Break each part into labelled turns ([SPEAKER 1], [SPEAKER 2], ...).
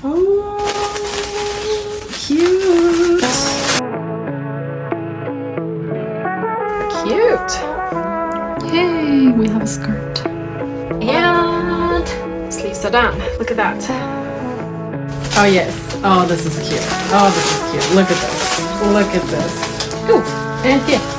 [SPEAKER 1] Oh, cute. Cute. Yay, we have a skirt. And sleeves are done. Look at that. Oh yes. Oh, this is cute. Oh, this is cute. Look at this. Look at this. Ooh, and gifts.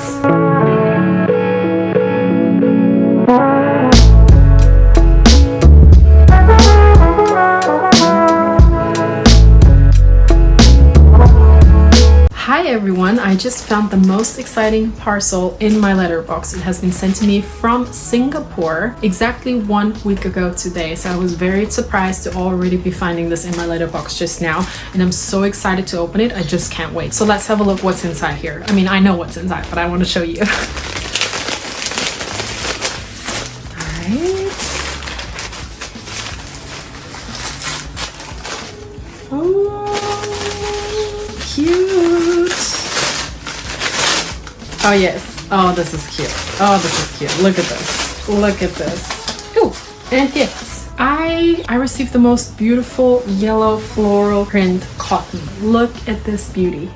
[SPEAKER 1] Hi everyone, I just found the most exciting parcel in my letterbox. It has been sent to me from Singapore exactly 1 week ago today. So I was very surprised to already be finding this in my letterbox just now. And I'm so excited to open it. I just can't wait. So let's have a look what's inside here. I mean, I know what's inside, but I want to show you. Alright. Oh, cute. Oh yes. Oh, this is cute. Oh, this is cute. Look at this. Look at this. Ooh, and gifts. I received the most beautiful yellow floral print cotton. Look at this beauty.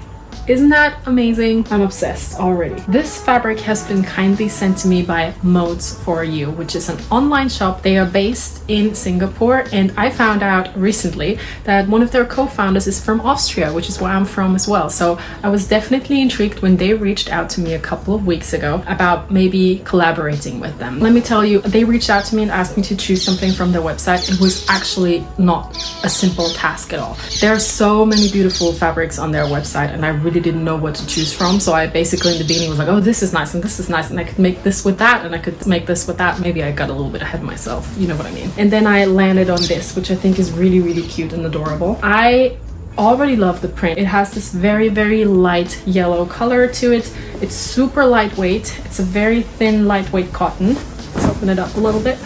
[SPEAKER 1] Isn't that amazing? I'm obsessed already. This fabric has been kindly sent to me by Modes4U, which is an online shop. They are based in Singapore, and I found out recently that one of their co-founders is from Austria, which is where I'm from as well. So I was definitely intrigued when they reached out to me a couple of weeks ago about maybe collaborating with them. Let me tell you, they reached out to me and asked me to choose something from their website. It was actually not a simple task at all. There are so many beautiful fabrics on their website, and I really didn't know what to choose from. So I basically in the beginning was like, oh, this is nice and this is nice, and I could make this with that and I could make this with that. Maybe I got a little bit ahead of myself, you know what I mean. And then I landed on this, which I think is really, really cute and adorable. I already love the print. It has this very, very light yellow color to it. It's super lightweight. It's a very thin, lightweight cotton. Let's open it up a little bit.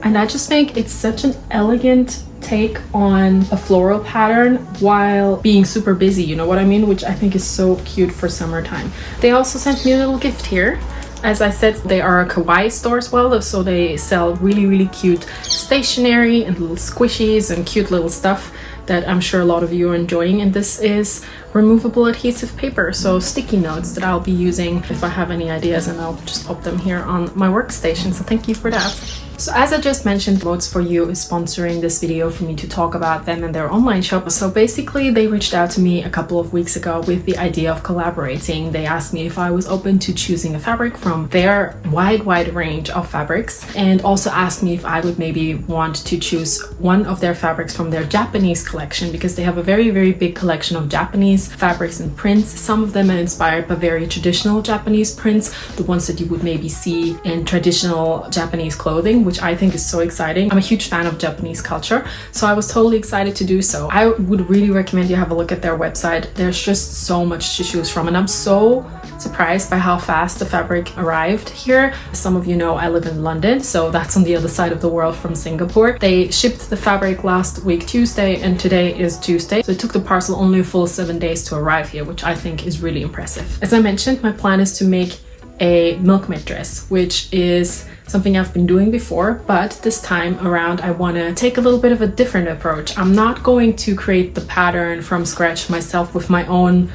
[SPEAKER 1] And I just think it's such an elegant take on a floral pattern while being super busy, you know what I mean? Which I think is so cute for summertime. They also sent me a little gift here. As I said, they are a kawaii store as well, so they sell really, really cute stationery and little squishies and cute little stuff that I'm sure a lot of you are enjoying. And this is removable adhesive paper, so sticky notes that I'll be using if I have any ideas, and I'll just pop them here on my workstation. So thank you for that. So as I just mentioned, Modes4U is sponsoring this video for me to talk about them and their online shop. So basically they reached out to me a couple of weeks ago with the idea of collaborating. They asked me if I was open to choosing a fabric from their wide range of fabrics, and also asked me if I would maybe want to choose one of their fabrics from their Japanese collection, because they have a very, very big collection of Japanese fabrics and prints. Some of them are inspired by very traditional Japanese prints, the ones that you would maybe see in traditional Japanese clothing, which I think is so exciting. I'm a huge fan of Japanese culture, so I was totally excited to do so. I would really recommend you have a look at their website. There's just so much to choose from, and I'm so surprised by how fast the fabric arrived here. Some of you know I live in London, so that's on the other side of the world from Singapore. They shipped the fabric last week Tuesday, and today is Tuesday, so it took the parcel only a full 7 days to arrive here, which I think is really impressive. As I mentioned, my plan is to make a Milkmaid dress, which is something I've been doing before, but this time around I want to take a little bit of a different approach. I'm not going to create the pattern from scratch myself with my own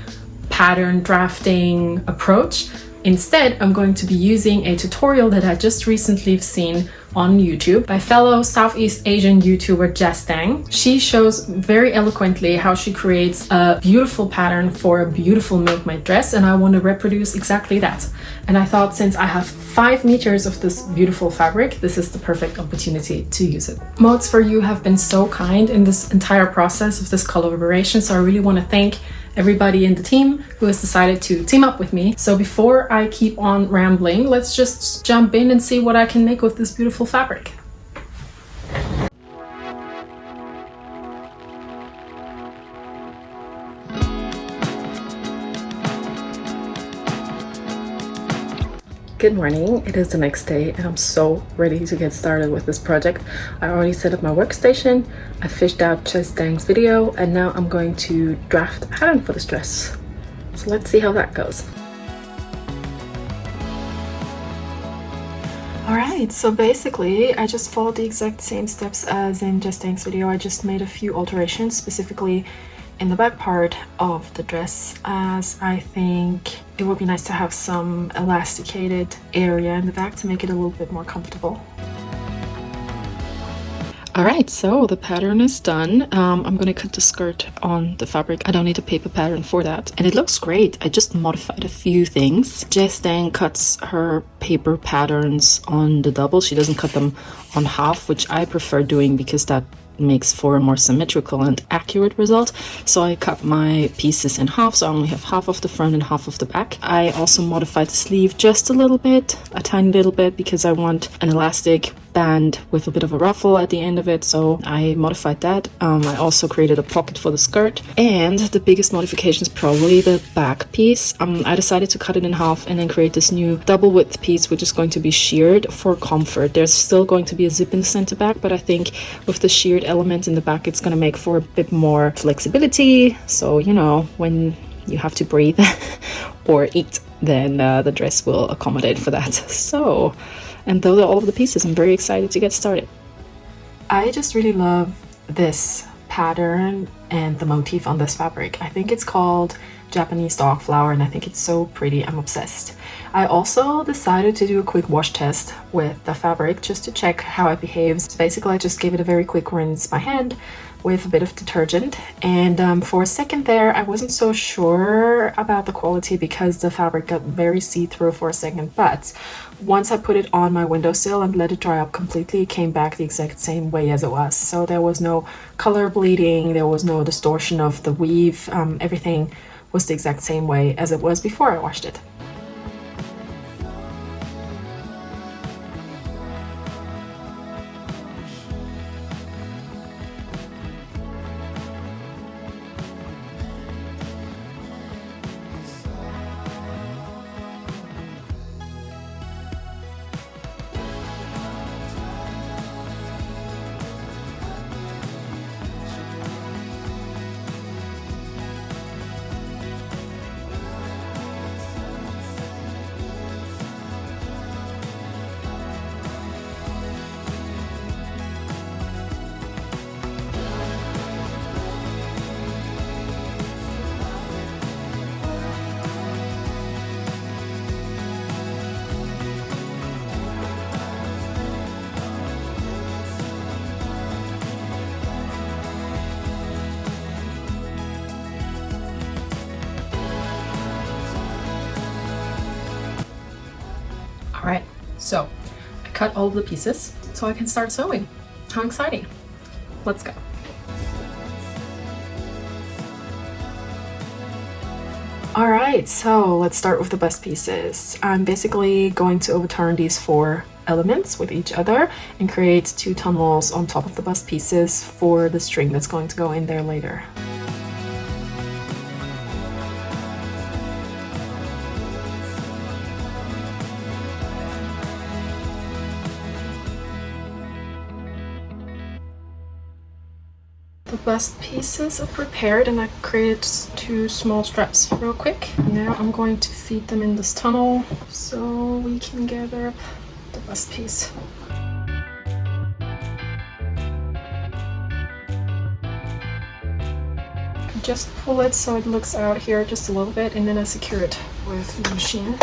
[SPEAKER 1] pattern drafting approach. Instead, I'm going to be using a tutorial that I just recently seen on YouTube by fellow Southeast Asian YouTuber Jastang. She shows very eloquently how she creates a beautiful pattern for a beautiful Milkmaid dress, and I want to reproduce exactly that. And I thought, since I have 5 meters of this beautiful fabric, this is the perfect opportunity to use it. Modes4U have been so kind in this entire process of this collaboration, so I really want to thank everybody in the team who has decided to team up with me. So before I keep on rambling, let's just jump in and see what I can make with this beautiful fabric. Good morning, it is the next day and I'm so ready to get started with this project. I already set up my workstation, I fished out Jastang's video, and now I'm going to draft a pattern for this dress. So let's see how that goes. Alright, Alright, so basically I just followed the exact same steps as in Justang's video. I just made a few alterations, specifically in the back part of the dress, as I think it would be nice to have some elasticated area in the back to make it a little bit more comfortable. Alright, so the pattern is done. I'm gonna cut the skirt on the fabric. I don't need a paper pattern for that. And it looks great. I just modified a few things. Justang cuts her paper patterns on the double. She doesn't cut them on half, which I prefer doing because that makes for a more symmetrical and accurate result. So I cut my pieces in half, so I only have half of the front and half of the back. I also modified the sleeve just a little bit, a tiny little bit, because I want an elastic band with a bit of a ruffle at the end of it, so I modified that. I also created a pocket for the skirt, and the biggest modification is probably the back piece. I decided to cut it in half and then create this new double width piece, which is going to be sheared for comfort. There's still going to be a zip in the center back, but I think with the sheared element in the back, it's going to make for a bit more flexibility. So, you know, when you have to breathe or eat, then the dress will accommodate for that. So, and those are all of the pieces. I'm very excited to get started. I just really love this pattern and the motif on this fabric. I think it's called Japanese dog flower, and I think it's so pretty. I'm obsessed. I also decided to do a quick wash test with the fabric just to check how it behaves. Basically, I just gave it a very quick rinse by hand with a bit of detergent, and for a second there I wasn't so sure about the quality because the fabric got very see-through for a second, but once I put it on my windowsill and let it dry up completely, it came back the exact same way as it was. So there was no color bleeding, there was no distortion of the weave, everything was the exact same way as it was before I washed it. Alright, so I cut all of the pieces so I can start sewing. How exciting! Let's go. Alright, so let's start with the bust pieces. I'm basically going to overturn these 4 elements with each other and create 2 tunnels on top of the bust pieces for the string that's going to go in there later. The bust pieces are prepared and I created 2 small straps real quick. Now I'm going to feed them in this tunnel so we can gather up the bust piece. Just pull it so it looks out here just a little bit, and then I secure it with the machine.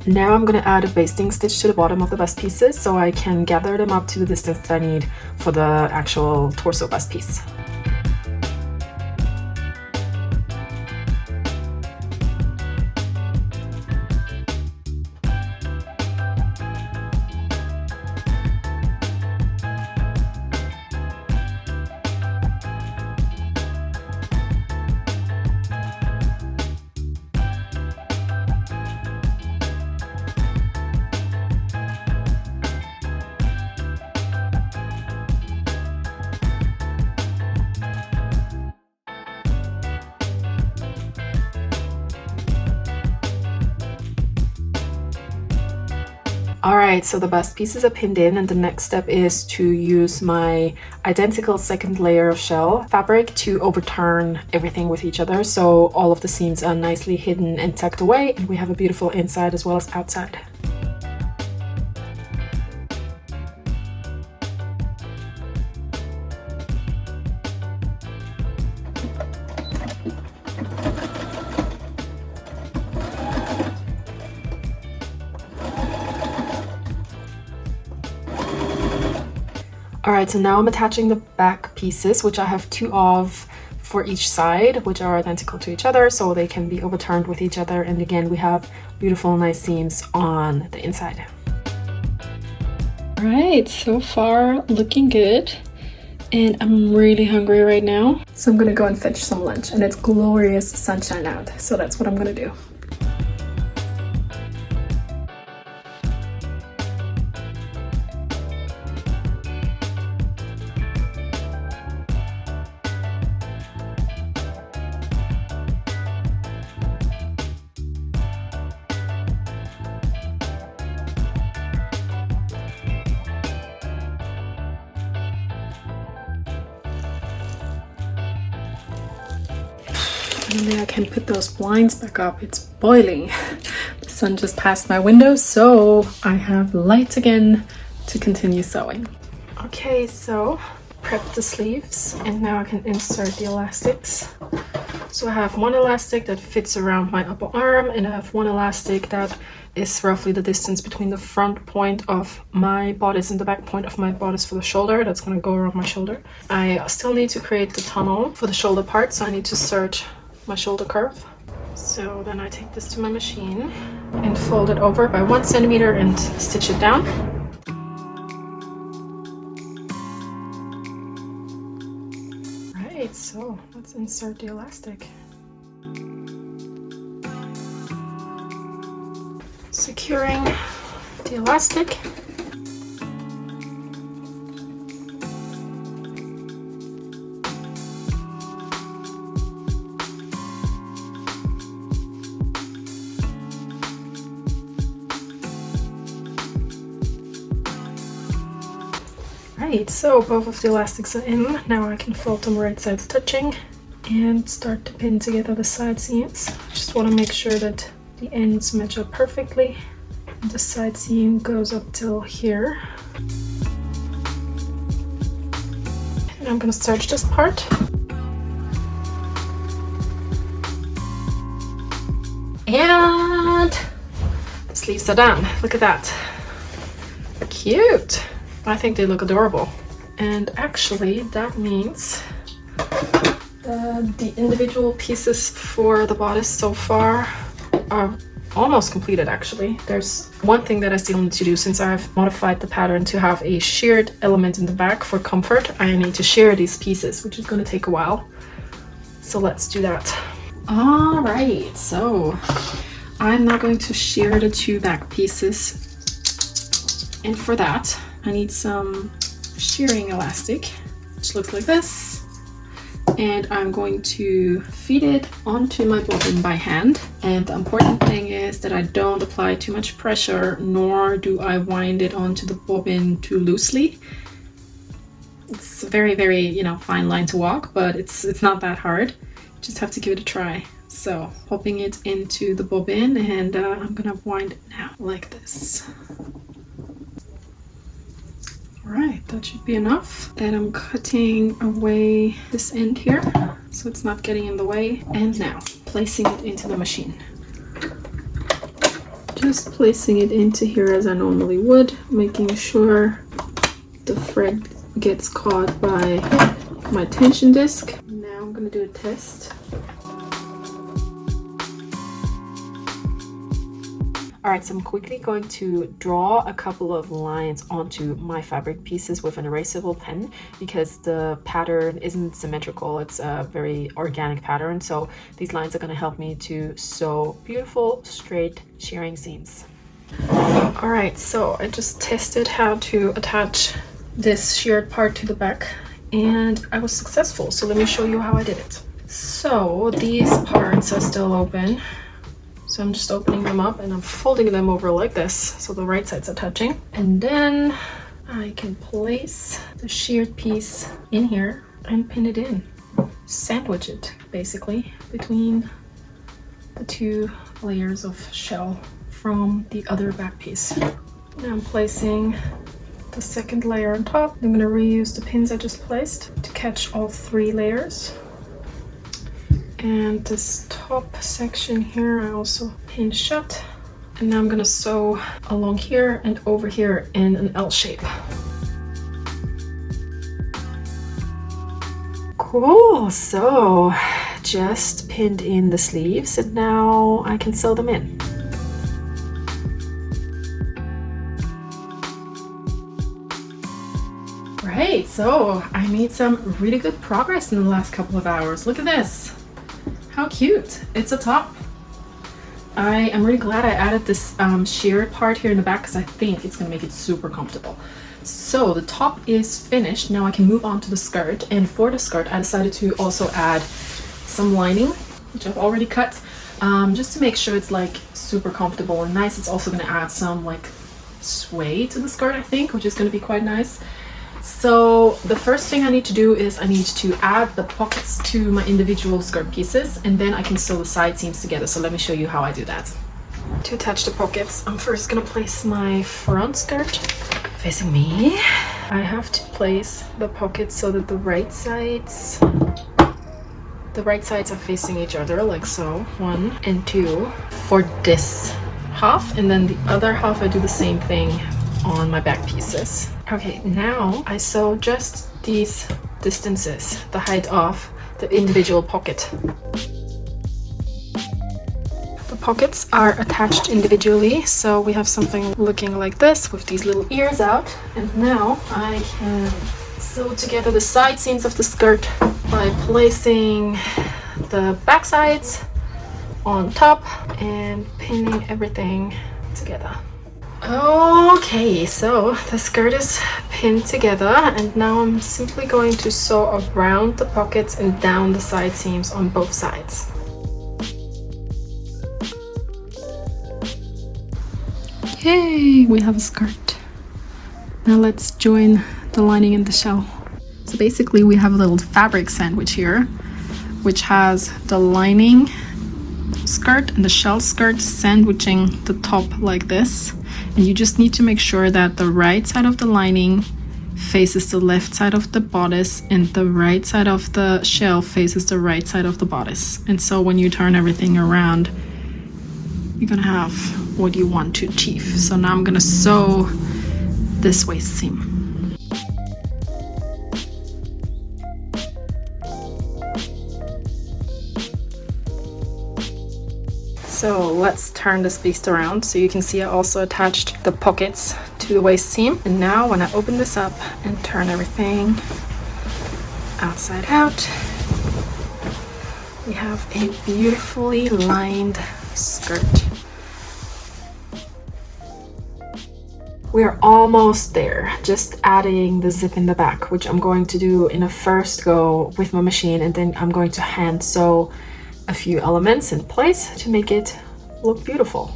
[SPEAKER 1] Now I'm going to add a basting stitch to the bottom of the bust pieces so I can gather them up to the distance that I need for the actual torso bust piece. Alright, so the bust pieces are pinned in, and the next step is to use my identical second layer of shell fabric to overturn everything with each other, so all of the seams are nicely hidden and tucked away, and we have a beautiful inside as well as outside. Alright, so now I'm attaching the back pieces, which I have 2 of for each side, which are identical to each other, so they can be overturned with each other. And again, we have beautiful, nice seams on the inside. Alright, so far looking good. And I'm really hungry right now. So I'm gonna go and fetch some lunch, and it's glorious sunshine out. So that's what I'm gonna do. And then I can put those blinds back up. It's boiling. The sun just passed my window, so I have light again to continue sewing. Okay, so prep the sleeves, and now I can insert the elastics. So I have one elastic that fits around my upper arm, and I have one elastic that is roughly the distance between the front point of my bodice and the back point of my bodice for the shoulder. That's going to go around my shoulder. I still need to create the tunnel for the shoulder part, so I need to serge my shoulder curve. So then I take this to my machine and fold it over by 1 centimeter and stitch it down. Right, so let's insert the elastic. Securing the elastic. Right, so both of the elastics are in. Now I can fold them right sides touching and start to pin together the side seams. Just want to make sure that the ends match up perfectly. The side seam goes up till here. And I'm going to serge this part. And the sleeves are done. Look at that. Cute. I think they look adorable. And actually that means the individual pieces for the bodice so far are almost completed actually. There's one thing that I still need to do. Since I've modified the pattern to have a sheared element in the back for comfort, I need to shear these pieces, which is going to take a while. So let's do that. All right, so I'm now going to shear the 2 back pieces. And for that, I need some shearing elastic, which looks like this. And I'm going to feed it onto my bobbin by hand. And the important thing is that I don't apply too much pressure, nor do I wind it onto the bobbin too loosely. It's a very, very, fine line to walk, but it's not that hard. Just have to give it a try. So popping it into the bobbin, and I'm gonna wind it now like this. Alright, that should be enough. Then I'm cutting away this end here so it's not getting in the way. And now placing it into the machine. Just placing it into here as I normally would, making sure the thread gets caught by my tension disc. Now I'm going to do a test. Alright, so I'm quickly going to draw a couple of lines onto my fabric pieces with an erasable pen because the pattern isn't symmetrical. It's a very organic pattern, so these lines are going to help me to sew beautiful straight shearing seams. Alright, so I just tested how to attach this sheared part to the back and I was successful, so let me show you how I did it. So these parts are still open. So I'm just opening them up and I'm folding them over like this so the right sides are touching. And then I can place the sheared piece in here and pin it in. Sandwich it basically between the two layers of shell from the other back piece. Now I'm placing the second layer on top. I'm going to reuse the pins I just placed to catch all 3 layers. And this top section here I also pinned shut. And now I'm going to sew along here and over here in an L shape. Cool, so just pinned in the sleeves and now I can sew them in. Right, so I made some really good progress in the last couple of hours. Look at this. How cute. It's a top. I am really glad I added this sheer part here in the back because I think it's going to make it super comfortable. So the top is finished. Now I can move on to the skirt. And for the skirt, I decided to also add some lining, which I've already cut, just to make sure it's like super comfortable and nice. It's also going to add some like sway to the skirt, I think, which is going to be quite nice. So the first thing I need to do is I need to add the pockets to my individual skirt pieces, and then I can sew the side seams together. So let me show you how I do that. To attach the pockets, I'm first going to place my front skirt facing me. I have to place the pockets so that the right sides are facing each other, like so. 1 and 2 for this half, and then the other half I do the same thing on my back pieces. Okay, now I sew just these distances, the height of the individual pocket. The pockets are attached individually, so we have something looking like this with these little ears out. And now I can sew together the side seams of the skirt by placing the back sides on top and pinning everything together. Okay, so the skirt is pinned together and now I'm simply going to sew around the pockets and down the side seams on both sides. Yay, we have a skirt. Now let's join the lining and the shell. So basically we have a little fabric sandwich here, which has the lining skirt and the shell skirt sandwiching the top like this. And you just need to make sure that the right side of the lining faces the left side of the bodice and the right side of the shell faces the right side of the bodice. And so when you turn everything around, you're gonna have what you want to achieve. So now I'm gonna sew this waist seam. So let's turn this beast around. So you can see I also attached the pockets to the waist seam. And now when I open this up and turn everything outside out, we have a beautifully lined skirt. We're almost there, just adding the zip in the back, which I'm going to do in a first go with my machine, and then I'm going to hand sew a few elements in place to make it look beautiful.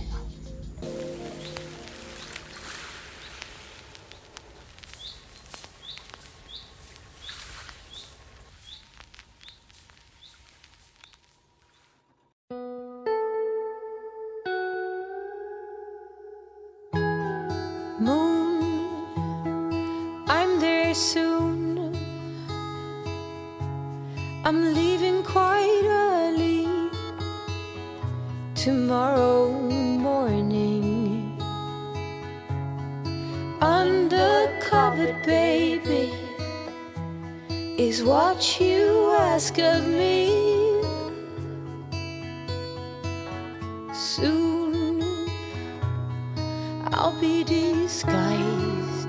[SPEAKER 2] Moon, I'm there soon. I'm leaving quite early tomorrow morning. Undercover, baby, is what you ask of me. Soon I'll be disguised.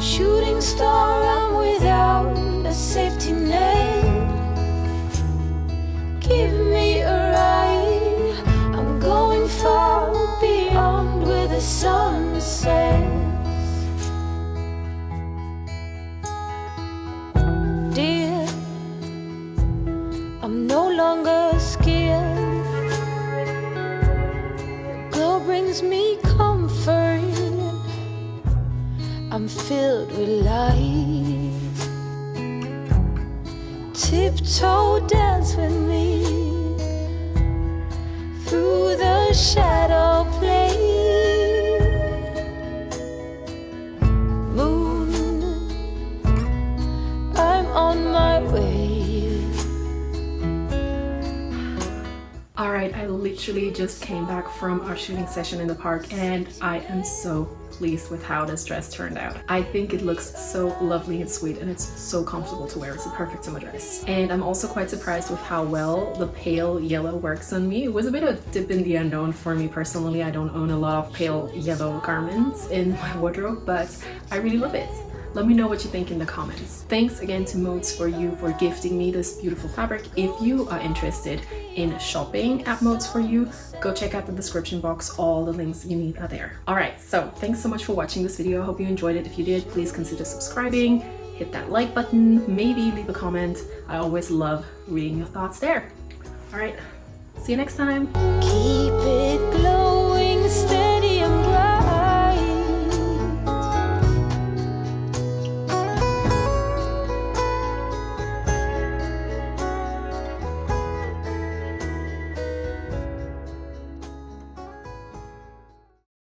[SPEAKER 2] Shooting star, I'm without a safety net. Give me a ride. I'm going far beyond where the sun sets. Dear, I'm no longer the skin. Glow brings me comfort. I'm filled with light. Tiptoe dance with me through the shadow play. Moon, I'm on my way.
[SPEAKER 1] Alright, I literally just came back from our shooting session in the park and I am so pleased with how this dress turned out. I think it looks so lovely and sweet and it's so comfortable to wear. It's a perfect summer dress. And I'm also quite surprised with how well the pale yellow works on me. It was a bit of a dip in the unknown for me personally. I don't own a lot of pale yellow garments in my wardrobe, but I really love it. Let me know what you think in the comments. Thanks again to Modes4U for gifting me this beautiful fabric. If you are interested in shopping at Modes4U, go check out the description box. All the links you need are there. Alright, so thanks so much for watching this video. I hope you enjoyed it. If you did, please consider subscribing, hit that like button, maybe leave a comment. I always love reading your thoughts there. Alright, see you next time.
[SPEAKER 2] Keep it